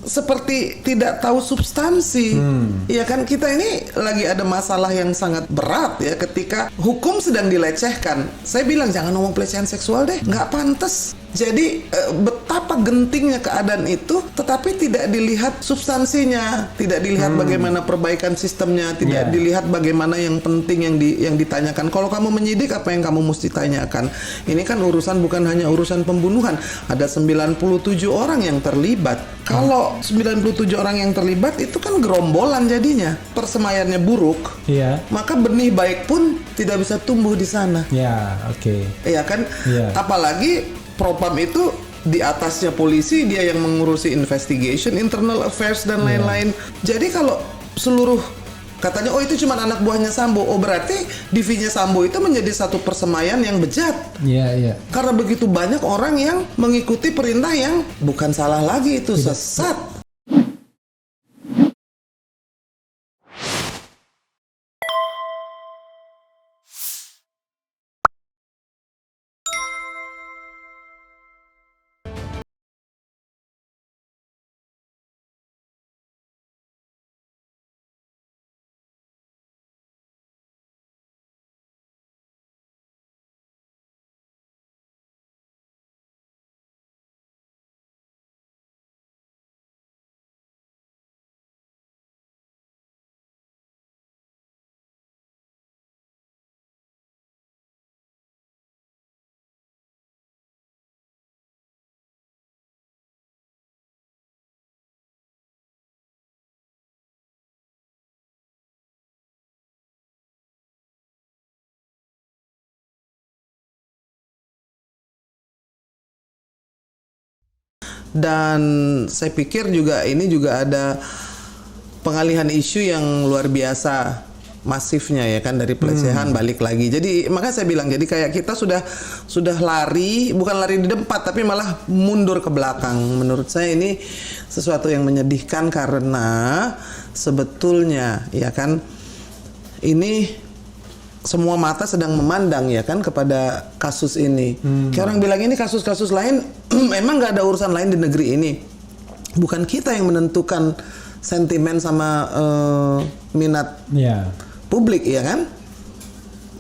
seperti tidak tahu substansi. Ya kan, kita ini lagi ada masalah yang sangat berat ya ketika hukum sedang dilecehkan. Saya bilang jangan ngomong pelecehan seksual deh, nggak pantas. Jadi betapa gentingnya keadaan itu, tetapi tidak dilihat substansinya, tidak dilihat bagaimana perbaikan sistemnya, tidak dilihat bagaimana yang penting yang ditanyakan. Kalau kamu menyidik, apa yang kamu mesti tanyakan? Ini kan urusan bukan hanya urusan pembunuhan, ada 97 orang yang terlibat. Kalau 97 orang yang terlibat itu kan gerombolan jadinya, persemaiannya buruk. Maka benih baik pun tidak bisa tumbuh di sana. Iya kan? Apalagi Propam itu di atasnya polisi, dia yang mengurusi investigation, internal affairs dan lain-lain. Jadi kalau seluruh katanya oh itu cuma anak buahnya Sambo, oh berarti divisinya Sambo itu menjadi satu persemaian yang bejat. Karena begitu banyak orang yang mengikuti perintah yang bukan salah lagi, itu sesat. Dan saya pikir juga ini juga ada pengalihan isu yang luar biasa masifnya ya kan, dari pelecehan balik lagi. Jadi makanya saya bilang, jadi kayak kita sudah lari, bukan lari di depan tapi malah mundur ke belakang. Menurut saya ini sesuatu yang menyedihkan karena sebetulnya ya kan ini semua mata sedang memandang ya kan kepada kasus ini. Kayak orang bilang ini kasus-kasus lain memang nggak ada urusan lain di negeri ini. Bukan kita yang menentukan sentimen sama minat publik ya kan.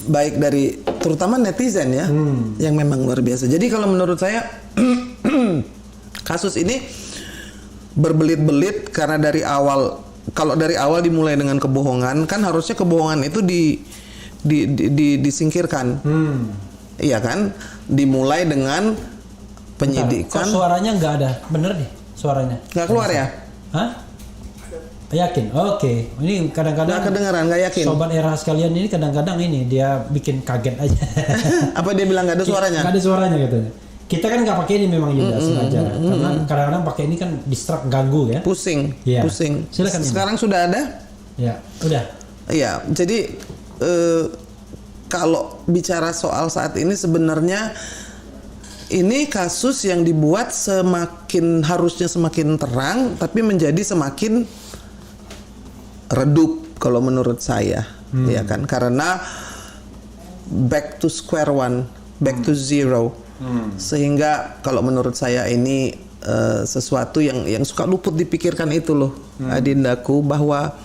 Baik dari terutama netizen ya, yang memang luar biasa. Jadi kalau menurut saya kasus ini berbelit-belit karena dari awal, kalau dari awal dimulai dengan kebohongan, kan harusnya kebohongan itu disingkirkan. Iya kan? Dimulai dengan penyidikan. Kok suaranya nggak ada? Bener nih suaranya. Nggak keluar ya? Hah? Yakin? Oke. Ini kadang-kadang nggak kedengeran, nggak yakin. Sobat era sekalian ini kadang-kadang ini dia bikin kaget aja. Apa dia bilang nggak ada suaranya? Nggak ada suaranya katanya. Kita kan nggak pakai ini memang Yuda sengaja. Karena kadang-kadang pakai ini kan distract, ganggu ya. Pusing. Silakan. Sekarang sudah ada? Ya, udah. Iya, jadi kalau bicara soal saat ini sebenarnya ini kasus yang dibuat harusnya semakin terang tapi menjadi semakin redup kalau menurut saya. Ya kan, karena back to square one, back to zero. Sehingga kalau menurut saya ini sesuatu yang suka luput dipikirkan itu loh, Adindaku, bahwa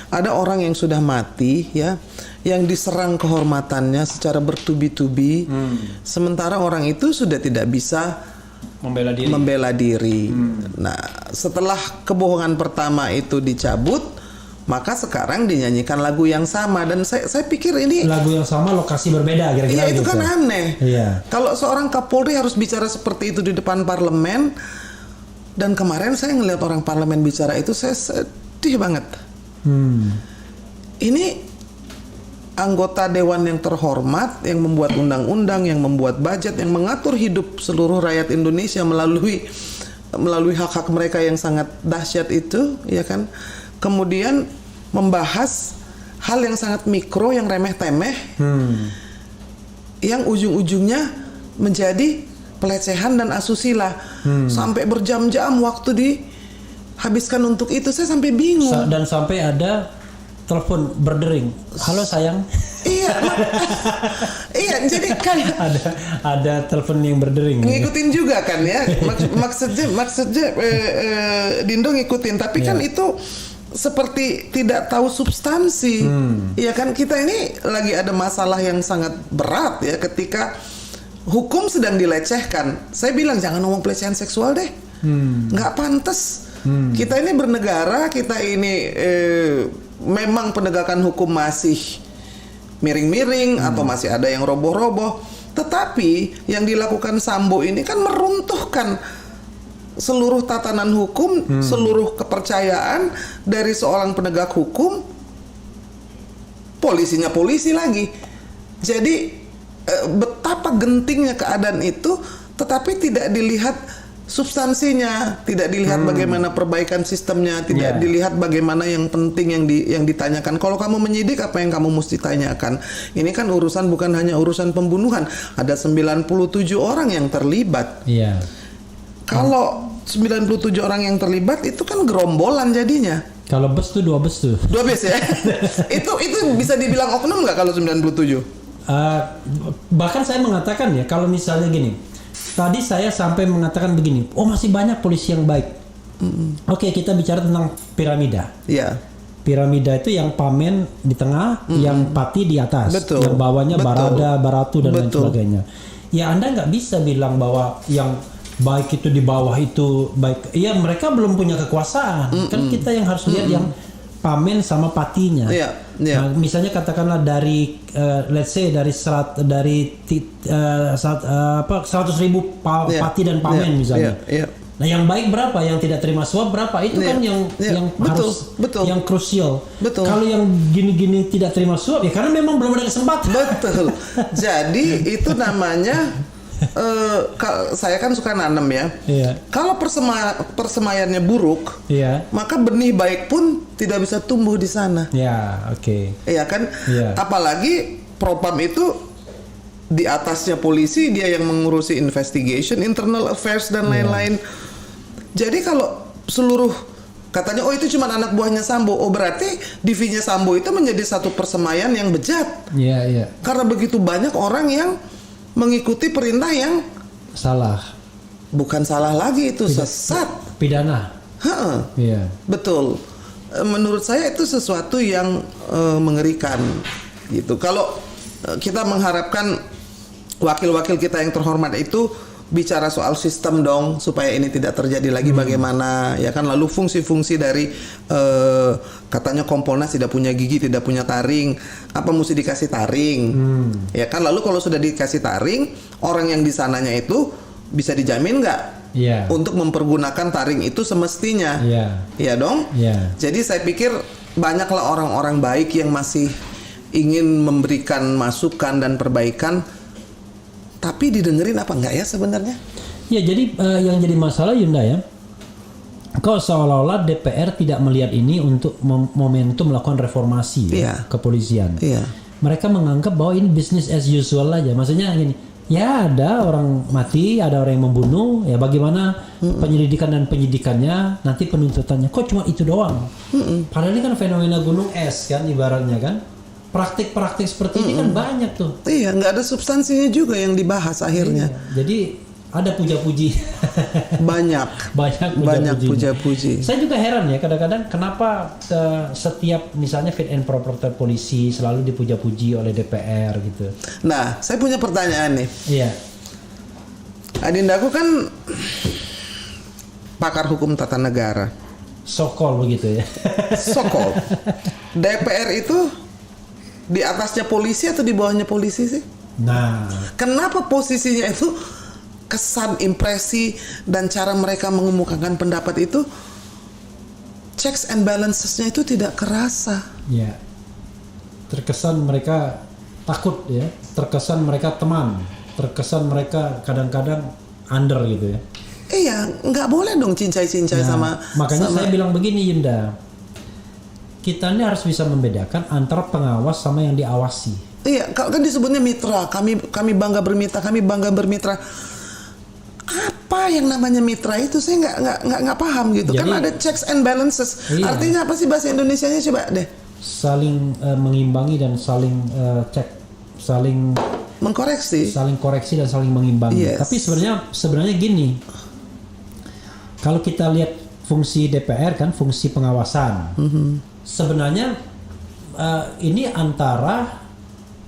ada orang yang sudah mati ya, yang diserang kehormatannya secara bertubi-tubi, sementara orang itu sudah tidak bisa membela diri. Nah, setelah kebohongan pertama itu dicabut, maka sekarang dinyanyikan lagu yang sama, dan saya pikir ini lagu yang sama, lokasi berbeda kira-kira. Iya, itu gitu. kan aneh. Iya. Kalau seorang Kapolri harus bicara seperti itu di depan parlemen, dan kemarin saya ngelihat orang parlemen bicara itu, saya sedih banget. Ini anggota dewan yang terhormat, yang membuat undang-undang, yang membuat budget, yang mengatur hidup seluruh rakyat Indonesia melalui hak-hak mereka yang sangat dahsyat itu, ya kan? Kemudian membahas hal yang sangat mikro, yang remeh-temeh, yang ujung-ujungnya menjadi pelecehan dan asusila. Sampai berjam-jam waktu dihabiskan untuk itu, saya sampai bingung. Dan sampai ada telepon berdering. Halo sayang. Iya, iya. Jadi kayak ada telepon yang berdering. ngikutin juga kan ya. Maksudnya Dindo ngikutin, tapi kan itu seperti tidak tahu substansi. Ya kan, kita ini lagi ada masalah yang sangat berat ya ketika hukum sedang dilecehkan. Saya bilang jangan ngomong pelecehan seksual deh. Nggak pantas. Kita ini bernegara, kita ini memang penegakan hukum masih miring-miring atau masih ada yang roboh-roboh. Tetapi yang dilakukan Sambo ini kan meruntuhkan seluruh tatanan hukum, seluruh kepercayaan dari seorang penegak hukum. Polisinya polisi lagi. Jadi betapa gentingnya keadaan itu, tetapi tidak dilihat substansinya, tidak dilihat bagaimana perbaikan sistemnya, tidak dilihat bagaimana yang penting yang ditanyakan. Kalau kamu menyidik, apa yang kamu mesti tanyakan? Ini kan urusan bukan hanya urusan pembunuhan, ada 97 orang yang terlibat. Iya. Kalau 97 orang yang terlibat itu kan gerombolan jadinya. Kalau bus tuh 2 bus tuh. 2 bus ya. itu bisa dibilang oknum nggak kalau 97? Bahkan saya mengatakan ya, kalau misalnya gini, tadi saya sampai mengatakan begini, oh masih banyak polisi yang baik. Oke, kita bicara tentang piramida. Iya. Piramida itu yang Pamen di tengah, yang Pati di atas, Betul. yang bawahnya Barada, Baratu dan lain Betul. sebagainya. Ya Anda nggak bisa bilang bahwa yang baik itu di bawah itu baik. Iya, mereka belum punya kekuasaan. Kan kita yang harus lihat yang Pamen sama Patinya. Iya, iya. Nah, misalnya katakanlah dari let's say dari 100.000 Pati dan Pamen misalnya. Iya. Nah, yang baik berapa? Yang tidak terima suap berapa? Itu kan yang harus yang krusial. Betul. Kalau yang gini-gini tidak terima suap ya karena memang belum ada kesempatan. Betul. Jadi itu namanya saya kan suka nanam ya. Iya. Kalau persemaiannya buruk, Iya. maka benih baik pun tidak bisa tumbuh di sana. Ya, oke. Iya kan? Iya. Apalagi Propam itu di atasnya polisi, dia yang mengurusi investigation, internal affairs dan lain-lain. Jadi kalau seluruh katanya oh itu cuma anak buahnya Sambo, oh berarti divinya Sambo itu menjadi satu persemaian yang bejat. Iya, iya. Karena begitu banyak orang yang mengikuti perintah yang Salah. bukan salah lagi, itu sesat. Pidana. Heeh. Iya. Betul. Menurut saya itu sesuatu yang mengerikan gitu. Kalau kita mengharapkan wakil-wakil kita yang terhormat itu bicara soal sistem dong supaya ini tidak terjadi lagi, bagaimana ya kan, lalu fungsi-fungsi dari katanya Kompolnas tidak punya gigi, tidak punya taring, apa mesti dikasih taring ya kan, lalu kalau sudah dikasih taring orang yang di sananya itu bisa dijamin nggak untuk mempergunakan taring itu semestinya? Iya dong. Jadi saya pikir banyaklah orang-orang baik yang masih ingin memberikan masukan dan perbaikan, tapi didengerin apa enggak ya sebenarnya? Ya, jadi yang jadi masalah Yunda ya, kok seolah-olah DPR tidak melihat ini untuk momentum melakukan reformasi kepolisian. Mereka menganggap bahwa ini business as usual aja. Maksudnya gini, ya ada orang mati, ada orang yang membunuh, ya bagaimana penyelidikan dan penyidikannya, nanti penuntutannya. Kok cuma itu doang? Padahal ini kan fenomena gunung es kan ibaratnya kan. Praktik-praktik seperti ini kan banyak tuh. Iya, nggak ada substansinya juga yang dibahas akhirnya. Iya, jadi ada puja-puji. banyak puja-puji. Saya juga heran ya kadang-kadang kenapa setiap misalnya fit and proper polisi selalu dipuja-puji oleh DPR gitu. Nah, saya punya pertanyaan nih. Iya. Adindaku kan pakar hukum tata negara. Sokol begitu ya. Sokol. DPR itu di atasnya polisi atau di bawahnya polisi sih? Nah, kenapa posisinya itu kesan, impresi dan cara mereka mengemukakan pendapat itu checks and balancesnya itu tidak kerasa? Ya, terkesan mereka takut ya, terkesan mereka teman, terkesan mereka kadang-kadang under gitu ya. Iya, nggak boleh dong cincai-cincai sama. Makanya saya bilang begini Yunda. Kita ini harus bisa membedakan antara pengawas sama yang diawasi. Iya, kan disebutnya mitra. Kami bangga bermitra. Apa yang namanya mitra itu saya nggak paham gitu. Jadi, kan ada checks and balances. Iya. Artinya apa sih bahasa Indonesianya, coba deh? mengimbangi dan saling cek, saling koreksi dan saling mengimbangi. Yes. Tapi sebenarnya gini, kalau kita lihat fungsi DPR kan fungsi pengawasan. Sebenarnya ini antara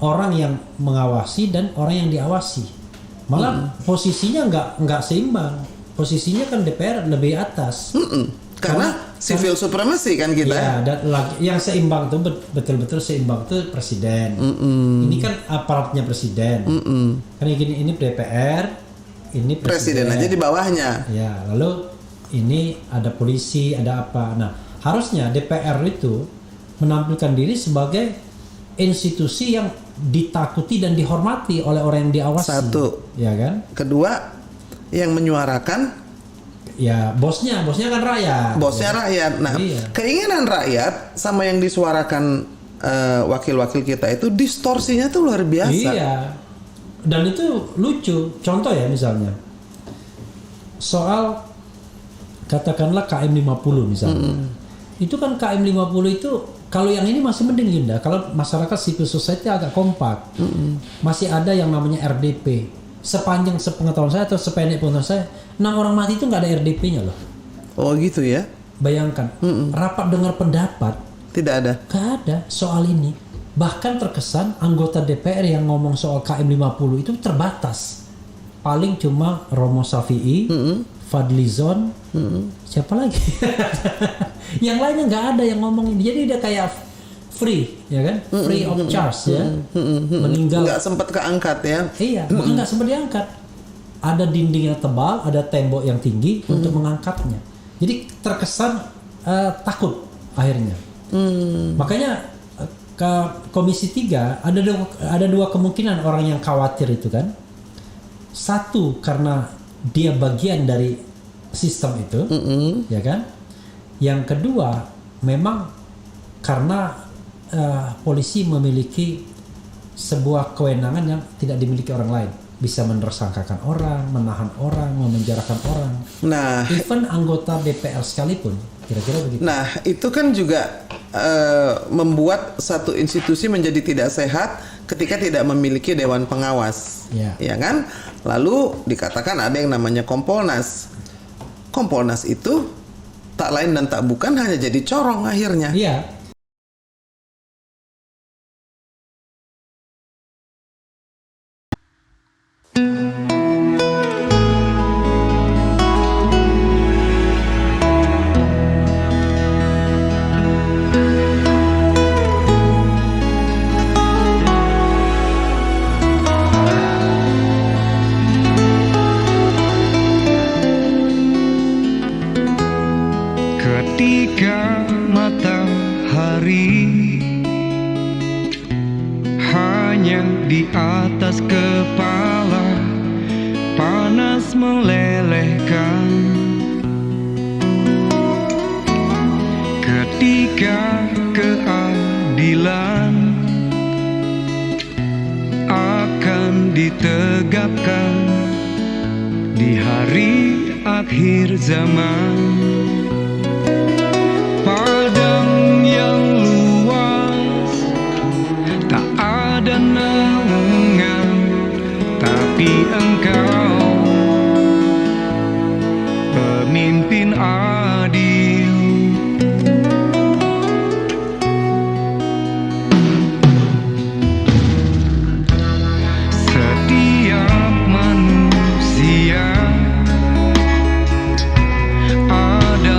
orang yang mengawasi dan orang yang diawasi. Malah posisinya nggak seimbang. Posisinya kan DPR lebih atas. Karena civil supremacy kan kita. Ya, dan yang seimbang tuh betul-betul seimbang tuh presiden. Ini kan aparatnya presiden. Karena gini, ini DPR, ini presiden aja di bawahnya. Ya, lalu ini ada polisi, ada apa. Nah, harusnya DPR itu menampilkan diri sebagai institusi yang ditakuti dan dihormati oleh orang yang diawasi. Satu. Ya kan? Kedua, yang menyuarakan ya bosnya kan rakyat. Bosnya rakyat. Nah, keinginan rakyat sama yang disuarakan wakil-wakil kita itu distorsinya tuh luar biasa. Iya. Dan itu lucu. Contoh ya misalnya. Soal katakanlah KM 50 misalnya. Itu kan KM 50 itu kalau yang ini masih mending Yunda. Kalau masyarakat civil society agak kompak. Masih ada yang namanya RDP. Sepanjang sepengetahuan saya atau sependek pengetahuan saya, 6 orang mati itu nggak ada RDP-nya loh. Oh gitu ya? Bayangkan, rapat dengar pendapat tidak ada. Nggak ada soal ini. Bahkan terkesan anggota DPR yang ngomong soal KM 50 itu terbatas. Paling cuma Romo Safi'i, Fadlizon, siapa lagi? Yang lainnya nggak ada yang ngomong ini. Jadi dia kayak free, ya kan? Free of charge ya. Meninggal. Nggak sempat keangkat ya? Iya, bahkan nggak sempat diangkat. Ada dinding yang tebal, ada tembok yang tinggi untuk mengangkatnya. Jadi terkesan takut akhirnya. Makanya ke Komisi 3 ada dua kemungkinan orang yang khawatir itu kan. Satu karena dia bagian dari sistem itu, ya kan? Yang kedua memang karena polisi memiliki sebuah kewenangan yang tidak dimiliki orang lain, bisa menersangkakan orang, menahan orang, memenjarakan orang. Nah, even anggota DPR sekalipun, kira-kira begitu. Nah, itu kan juga membuat satu institusi menjadi tidak sehat ketika tidak memiliki dewan pengawas, ya kan? Lalu dikatakan ada yang namanya Kompolnas. Kompolnas itu tak lain dan tak bukan hanya jadi corong akhirnya. Iya. Ketika matahari hanya di atas kepala, panas melelehkan. Ketika keadilan akan ditegakkan di hari akhir zaman. Padang yang luas tak ada naungan, tapi engkau pemimpin adil. Setiap manusia ada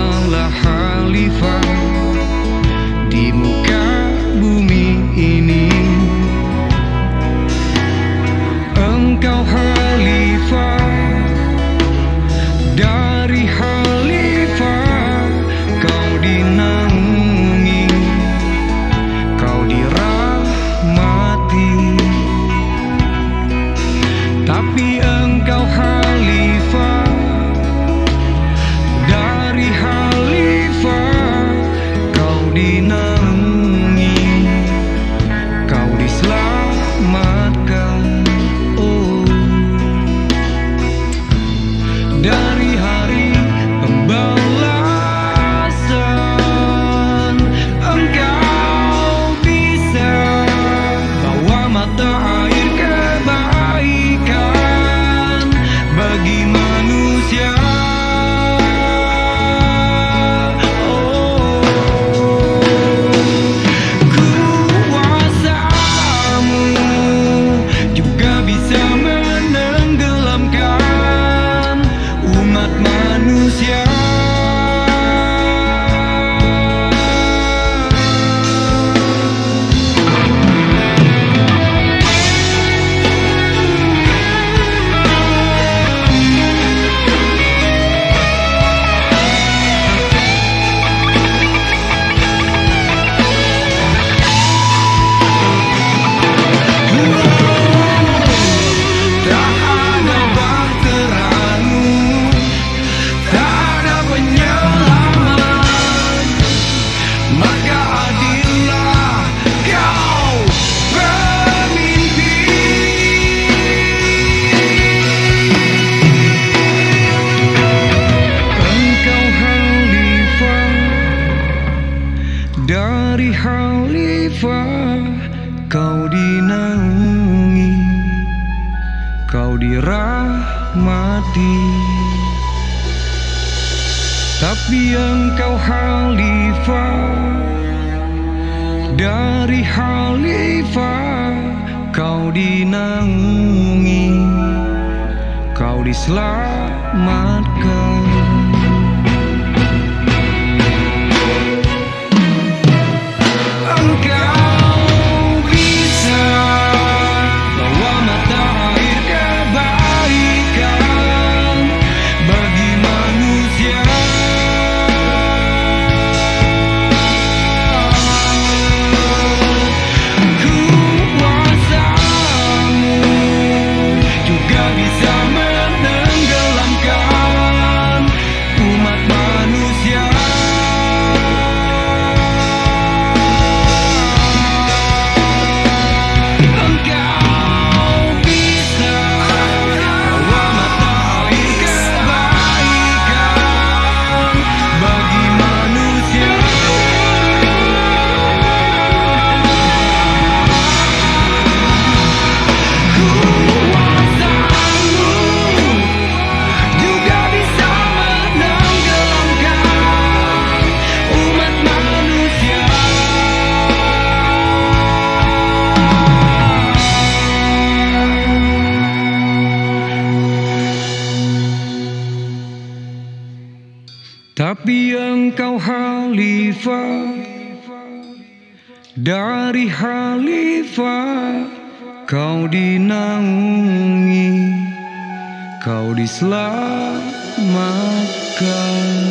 Dari khalifah kau dinaungi, kau dirahmati. Tapi engkau khalifah, dari khalifah kau dinaungi, kau diselamatkan. Tapi engkau khalifah, dari khalifah kau dinaungi, kau diselamatkan.